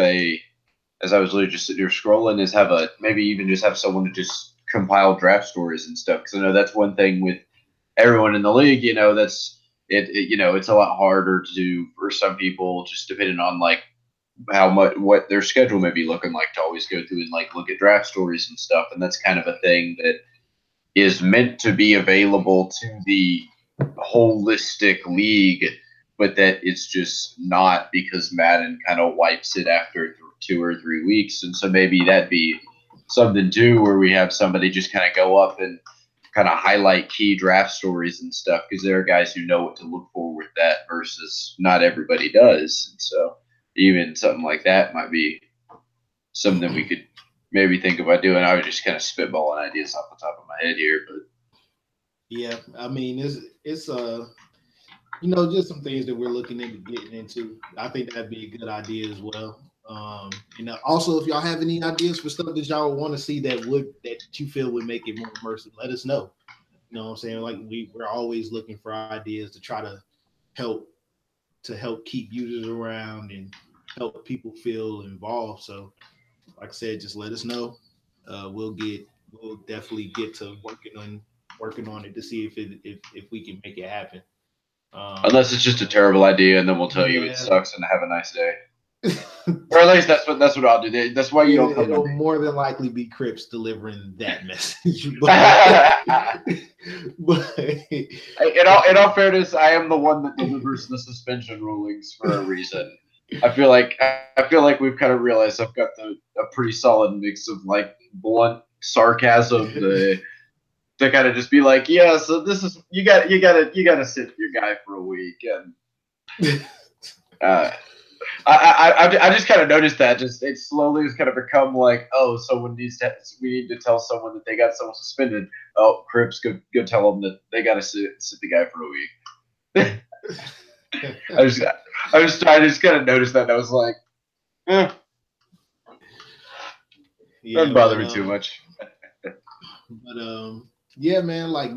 as I was literally just sitting here scrolling, is maybe even just have someone to just compile draft stories and stuff, because I know that's one thing with everyone in the league. That's it. It's a lot harder to do for some people, just depending on like what their schedule may be looking like, to always go through and like look at draft stories and stuff. And that's kind of a thing that is meant to be available to the holistic league, but that it's just not, because Madden kind of wipes it after 2 or 3 weeks. And so maybe that'd be something too, where we have somebody just kind of go up and kind of highlight key draft stories and stuff, because there are guys who know what to look for with that versus not everybody does. And so even something like that might be something we could maybe think about doing. I was just kind of spitballing ideas off the top of my head here, but yeah, I mean, it's just some things that we're looking into getting into. I think that'd be a good idea as well. Also, if y'all have any ideas for stuff that y'all want to see that you feel would make it more immersive, let us know. You know what I'm saying? Like we're always looking for ideas to try to help keep users around and help people feel involved. So, like I said, just let us know. We'll definitely get to working on it to see if we can make it happen. Unless it's just a terrible idea, and then we'll tell you it sucks and have a nice day. Or at least that's what I'll do. That's why you don't come it'll to me. more than likely be Cripps delivering that message. But in all fairness, I am the one that delivers the suspension rulings for a reason. I feel like we've kind of realized I've got a pretty solid mix of like blunt sarcasm to kind of just be like, yeah, so this is you got to sit your guy for a week. And I just kind of noticed that it slowly has kind of become like, oh, someone we need to tell someone that they got someone suspended. Oh, Cripps, go tell them that they got to sit the guy for a week. I just kind of noticed that, and I was like, doesn't bother me too much. But yeah, man, like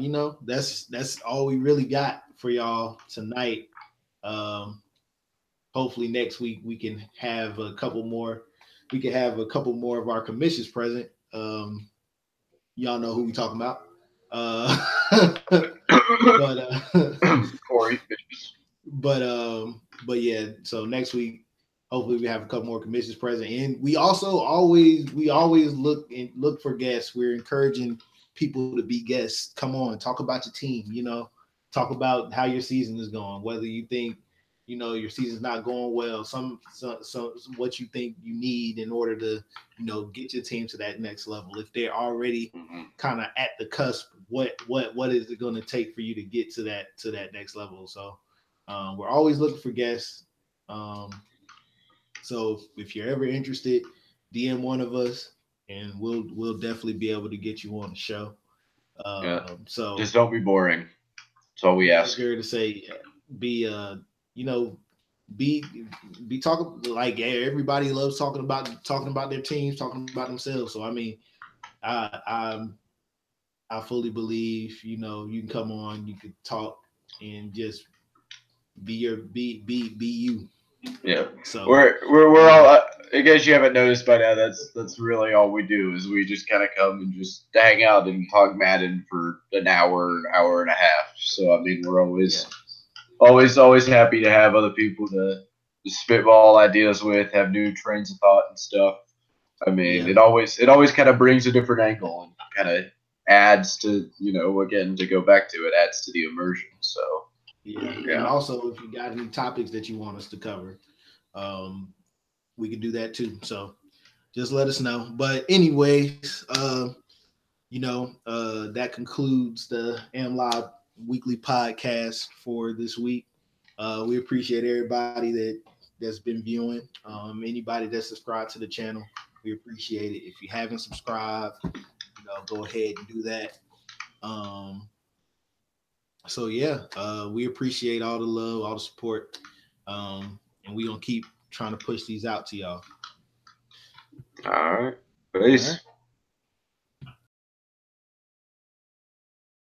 that's all we really got for y'all tonight. Hopefully next week we can have a couple more. We can have a couple more of our commissions present. Y'all know who we talking about. Corey. But yeah. So next week, hopefully we have a couple more commissions present, and we also always look for guests. We're encouraging people to be guests. Come on, talk about your team. Talk about how your season is going. Whether you think your season's not going well, some what you think you need in order to get your team to that next level. If they're already kind of at the cusp, what is it going to take for you to get to that next level? So we're always looking for guests. So if you're ever interested, DM one of us. and we'll definitely be able to get you on the show. So just don't be boring. That's all we ask. Here to say, be be talking like everybody loves talking about their teams, talking about themselves. So I mean, I fully believe you can come on, you can talk, and just be you. Yeah. So we're all. I guess you haven't noticed by now. That's really all we do is we just kind of come and just hang out and talk Madden for an hour and a half. So I mean, we're always happy to have other people to spitball ideas with, have new trains of thought and stuff. I mean, it always kind of brings a different angle and kind of adds to again to go back to it, adds to the immersion. So yeah. And also if you got any topics that you want us to cover, we can do that too. So just let us know. But anyways, that concludes the AMLoB weekly podcast for this week. We appreciate everybody that's been viewing. Anybody that's subscribed to the channel, we appreciate it. If you haven't subscribed, go ahead and do that. So yeah, we appreciate all the love, all the support, and we're gonna keep trying to push these out to y'all. all right, peace. All right.